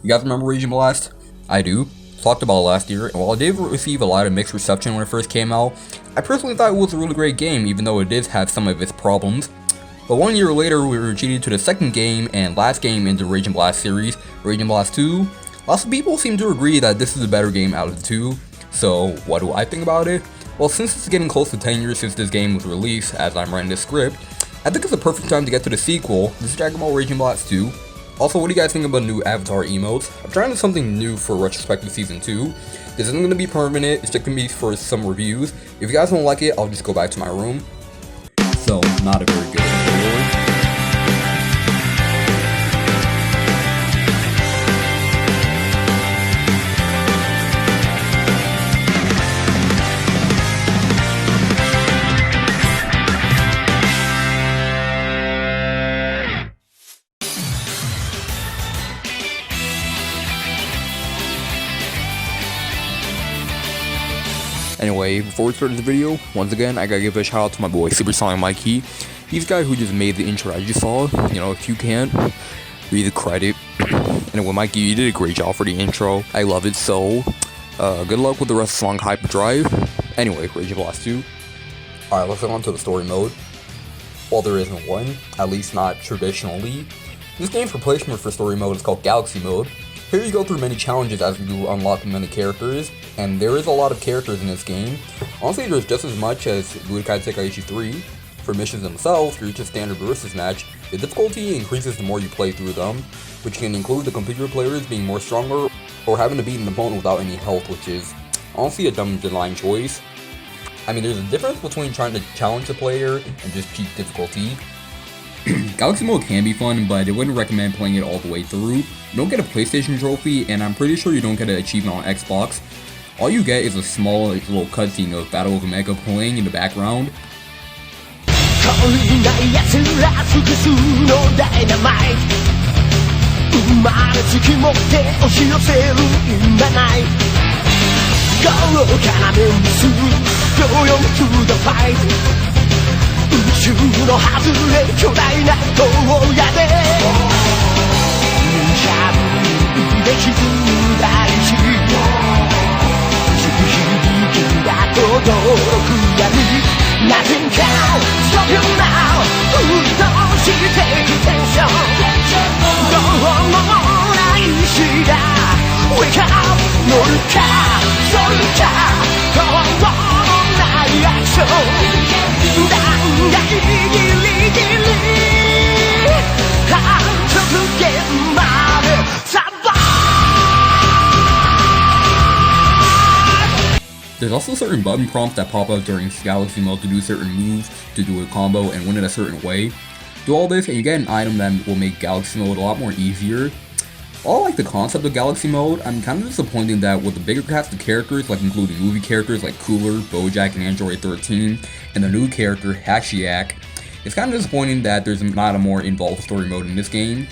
You guys remember Raging Blast? I do. Talked about it last year, and while it did receive a lot of mixed reception when it first came out, I personally thought it was a really great game, even though it did have some of its problems. But 1 year later, we were treated to the second game and last game in the Raging Blast series, Raging Blast 2. Lots of people seem to agree that this is the better game out of the two. So, what do I think about it? Well, since it's getting close to 10 years since this game was released, as I'm writing this script, I think it's the perfect time to get to the sequel. This is Dragon Ball Raging Blast 2. Also, what do you guys think about new avatar emotes? I'm trying something new for Retrospective Season 2. This isn't going to be permanent, it's just going to be for some reviews. If you guys don't like it, I'll just go back to my room. So, not a very good reward. Anyway, before we start the video, once again, I gotta give a shout out to my boy Super Sonic Mikey. He's the guy who just made the intro I just saw. You know, if you can't, read the credit. Anyway, Mikey, you did a great job for the intro. I love it so. Good luck with the rest of the song Hyperdrive. Anyway, Raging Blast 2. Alright, let's get on to the story mode. Well, there isn't one, at least not traditionally. This game's replacement for story mode is called Galaxy Mode. Here you go through many challenges as you do unlock many characters, and there is a lot of characters in this game. Honestly, there's just as much as Budokai Tenkaichi 3. For missions themselves, for each standard versus match, the difficulty increases the more you play through them, which can include the computer players being more stronger, or having to beat an opponent without any health, which is honestly a dumb design choice. I mean, there's a difference between trying to challenge the player and just peak difficulty. Galaxy Mode can be fun, but I wouldn't recommend playing it all the way through. You don't get a PlayStation trophy, and I'm pretty sure you don't get an achievement on Xbox. All you get is a small little cutscene of Battle of Omega playing in the background. Nothing can stop you now. Don't you take attention? No more wake up, no car, sorry car, come on, action. There's also certain button prompts that pop up during Galaxy Mode to do certain moves, to do a combo, and win it a certain way. Do all this and you get an item that will make Galaxy Mode a lot more easier. While I like the concept of Galaxy Mode, I'm kind of disappointed that with the bigger cast of characters, like including movie characters like Cooler, Bojack, and Android 13, and the new character, Hashiak, it's kind of disappointing that there's not a more involved story mode in this game.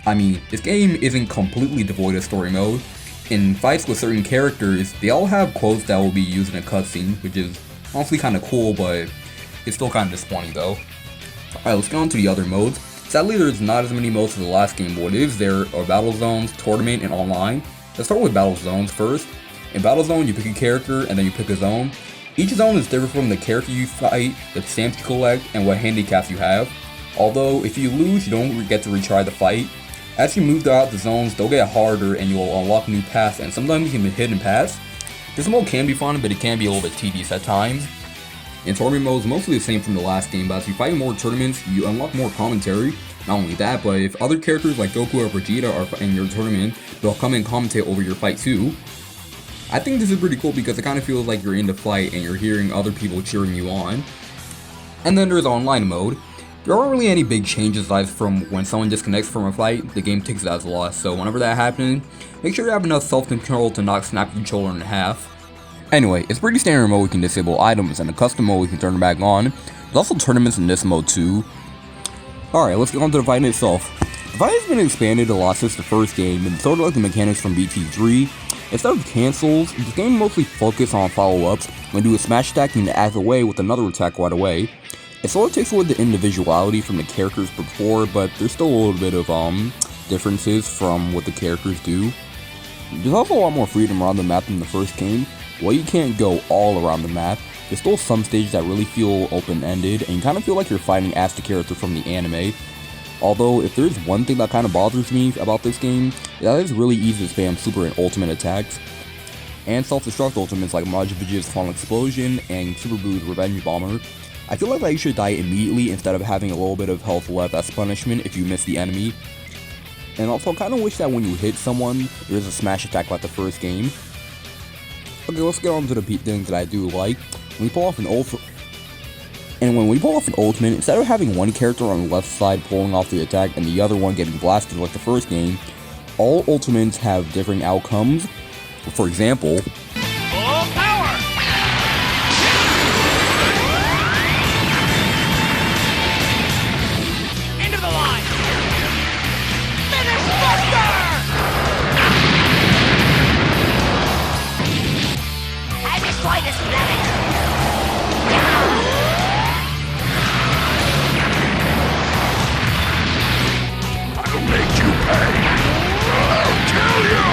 I mean, this game isn't completely devoid of story mode. In fights with certain characters, they all have quotes that will be used in a cutscene, which is honestly kind of cool, but it's still kind of disappointing though. Alright, let's get on to the other modes. Sadly, there's not as many modes as the last game, but what is there are Battle Zones, Tournament, and Online. Let's start with Battle Zones first. In Battle Zone, you pick a character, and then you pick a zone. Each zone is different from the character you fight, the stamps you collect, and what handicaps you have. Although, if you lose, you don't get to retry the fight. As you move throughout the zones, they'll get harder and you'll unlock new paths, and sometimes you can hit and pass. This mode can be fun, but it can be a little bit tedious at times. In tournament mode, it's mostly the same from the last game, but as you fight in more tournaments, you unlock more commentary. Not only that, but if other characters like Goku or Vegeta are in your tournament, they'll come and commentate over your fight too. I think this is pretty cool because it kind of feels like you're in the fight and you're hearing other people cheering you on. And then there's online mode. There aren't really any big changes aside from when someone disconnects from a fight, the game takes it as a loss, so whenever that happens, make sure you have enough self-control to not snap your controller in half. Anyway, it's pretty standard mode we can disable items, and in custom mode we can turn them back on. There's also tournaments in this mode too. Alright, let's get on to the fight itself. The fight has been expanded a lot since the first game, and sort of like the mechanics from BT3. Instead of cancels, the game mostly focuses on follow-ups. When you do a smash attack, you need to act away with another attack right away. It sort of takes away the individuality from the characters before, but there's still a little bit of differences from what the characters do. There's also a lot more freedom around the map than the first game. While you can't go all around the map, there's still some stages that really feel open-ended, and you kind of feel like you're fighting as the character from the anime. Although, if there's one thing that kind of bothers me about this game, that it's really easy to spam super and ultimate attacks, and self-destruct ultimates like Majivij's Fallen Explosion and Super Boo's Revenge Bomber. I feel like you should die immediately instead of having a little bit of health left as punishment if you miss the enemy. And also, I kind of wish that when you hit someone, there's a smash attack like the first game. Okay, let's get on to the things that I do like. When we pull off an when we pull off an ultimate, instead of having one character on the left side pulling off the attack and the other one getting blasted like the first game, all ultimates have different outcomes. For example, Full power! Into the line! Finish Buster! I destroy this planet! I'll make you pay! I'll kill you!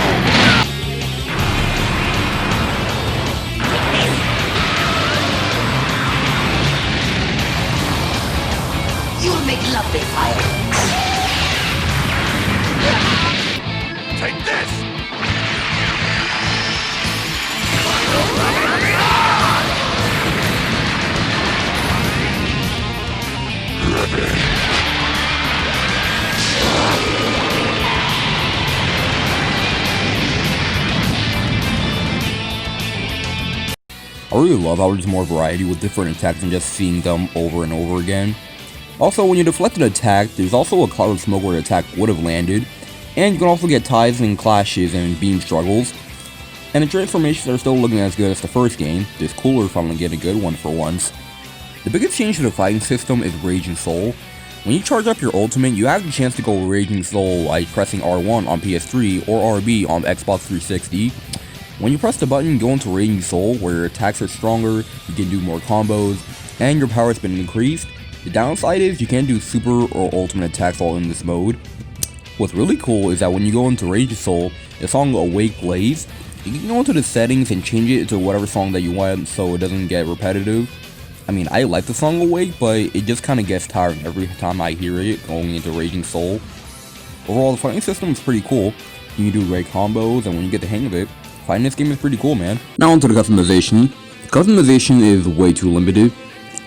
You'll make lovely fire. Take this! I really love how there's more variety with different attacks than just seeing them over and over again. Also, when you deflect an attack, there's also a cloud of smoke where the attack would have landed, and you can also get ties and clashes and beam struggles. And the transformations are still looking as good as the first game. It's cooler finally getting a good one for once. The biggest change to the fighting system is Raging Soul. When you charge up your ultimate, you have the chance to go Raging Soul by pressing R1 on PS3 or RB on Xbox 360. When you press the button, you go into Raging Soul, where your attacks are stronger, you can do more combos, and your power has been increased. The downside is you can't do super or ultimate attacks all in this mode. What's really cool is that when you go into Raging Soul, the song Awake Blaze, you can go into the settings and change it to whatever song that you want so it doesn't get repetitive. I mean, I like the song Awake, but it just kind of gets tiring every time I hear it going into Raging Soul. Overall, the fighting system is pretty cool. You can do great combos, and when you get the hang of it, fighting this game is pretty cool, man. Now onto the customization. Customization is way too limited,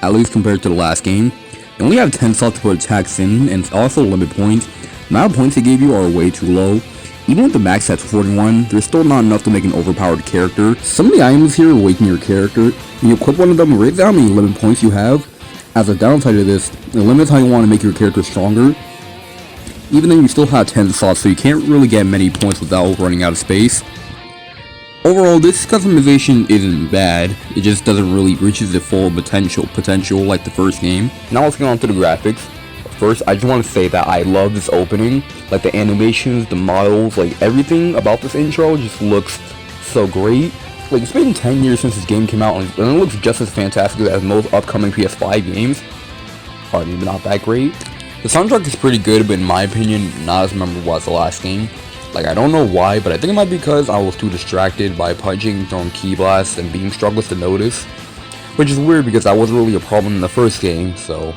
at least compared to the last game. You only have 10 slots to put attacks in, and it's also limit points. The amount of points they gave you are way too low. Even with the max stats of 41, there's still not enough to make an overpowered character. Some of the items here awaken your character. When you equip one of them, raise how many limit points you have. As a downside of this, it limits how you want to make your character stronger. Even then, you still have 10 slots, so you can't really get many points without running out of space. Overall, this customization isn't bad, it just doesn't really reach the full potential like the first game. Now let's get on to the graphics. First, I just want to say that I love this opening. Like the animations, the models, like everything about this intro just looks so great. Like it's been 10 years since this game came out and it looks just as fantastic as most upcoming PS5 games. Or maybe not that great. The soundtrack is pretty good, but in my opinion, not as memorable as the last game. Like, I don't know why, but I think it might be because I was too distracted by punching, throwing key blasts, and beam struggles to notice. Which is weird because that wasn't really a problem in the first game, so...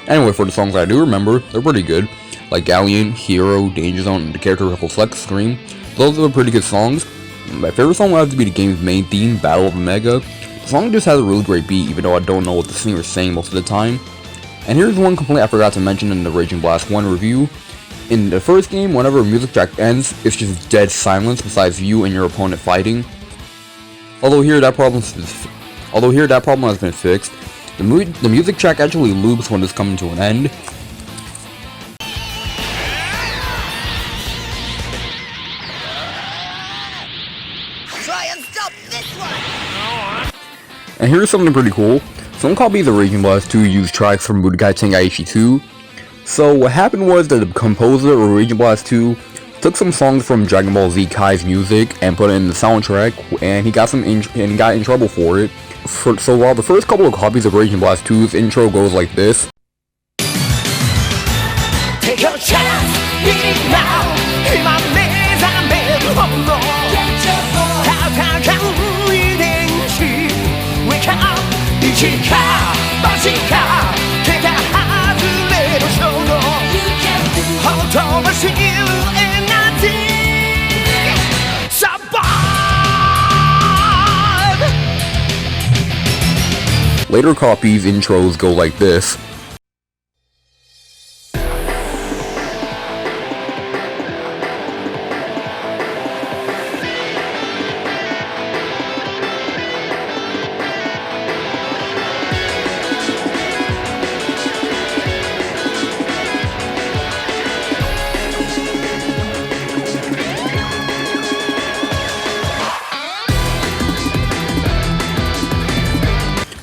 Anyway, for the songs I do remember, they're pretty good. Like Galleon, Hero, Danger Zone, and the character Ripple Select Screen. Those are pretty good songs. My favorite song would have to be the game's main theme, Battle of Omega. The song just has a really great beat, even though I don't know what the singer is saying most of the time. And here's one complaint I forgot to mention in the Raging Blast 1 review. In the first game, whenever a music track ends, it's just dead silence besides you and your opponent fighting. Although here that problem has been fixed. The music track actually loops when it's coming to an end. Try and stop this one! And here's something pretty cool. Some copies of Raging Blast 2 use tracks from Budokai Tenkaichi 2. So what happened was that the composer of Raging Blast 2 took some songs from Dragon Ball Z Kai's music and put it in the soundtrack, and he got in trouble for it. So while the first couple of copies of Raging Blast 2's intro goes like this, Take your chance! now 今目覚めるほど戦う遺伝子 Wake up 一か八か手が外れる衝動ほとばしるエナジー Survive Later copies intros go like this.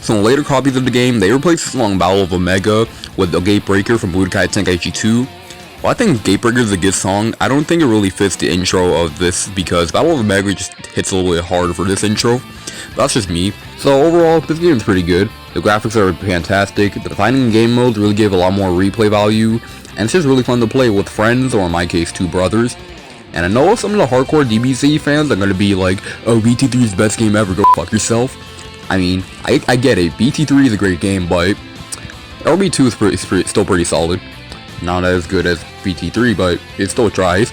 So in later copies of the game, they replaced the song Battle of Omega with the Gatebreaker from Budokai Tenkaichi 2. While I think Gatebreaker is a good song, I don't think it really fits the intro of this because Battle of Omega just hits a little bit harder for this intro. But that's just me. So overall, this game is pretty good. The graphics are fantastic, the fighting game modes really give a lot more replay value, and it's just really fun to play with friends, or in my case, two brothers. And I know some of the hardcore DBZ fans are going to be like, oh, BT3 is the best game ever, go fuck yourself. I mean, I get it, BT3 is a great game, but LB2 is still pretty solid. Not as good as BT3, but it still tries.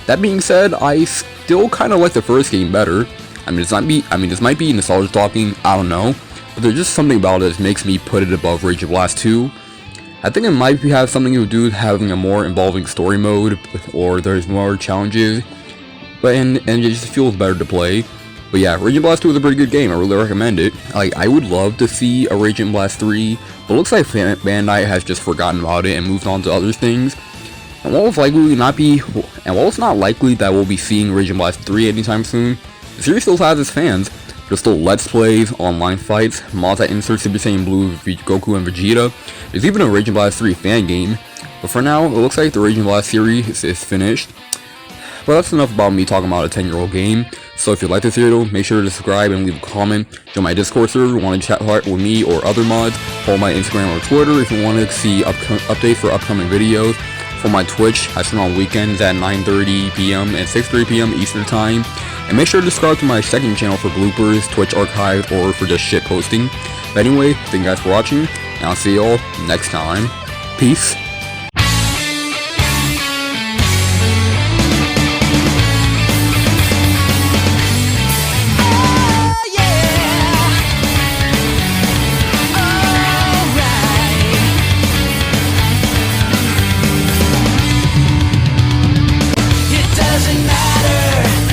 That being said, I still kind of like the first game better. This might be nostalgia talking, I don't know, but there's just something about it that makes me put it above Rage of Blast 2. I think it might have something to do with having a more involving story mode, or there's more challenges, and it just feels better to play. But yeah, Rage & Blast 2 is a pretty good game, I really recommend it. I would love to see a Rage & Blast 3, but it looks like Bandai has just forgotten about it and moved on to other things. And while it's not likely that we'll be seeing Rage & Blast 3 anytime soon, the series still has its fans. There's still Let's Plays, online fights, mods that insert Super Saiyan Blue, Goku, and Vegeta. There's even a Rage & Blast 3 fan game. But for now, it looks like the Rage & Blast series is finished. But that's enough about me talking about a 10-year-old game. So if you like this video, make sure to subscribe and leave a comment. Join my Discord server, want to chat with me or other mods. Follow my Instagram or Twitter if you want to see updates for upcoming videos. For my Twitch, I stream on weekends at 9:30 p.m. and 6:30 p.m. Eastern Time. And make sure to subscribe to my second channel for bloopers, Twitch archive, or for just shit posting. But anyway, thank you guys for watching, and I'll see y'all next time. Peace.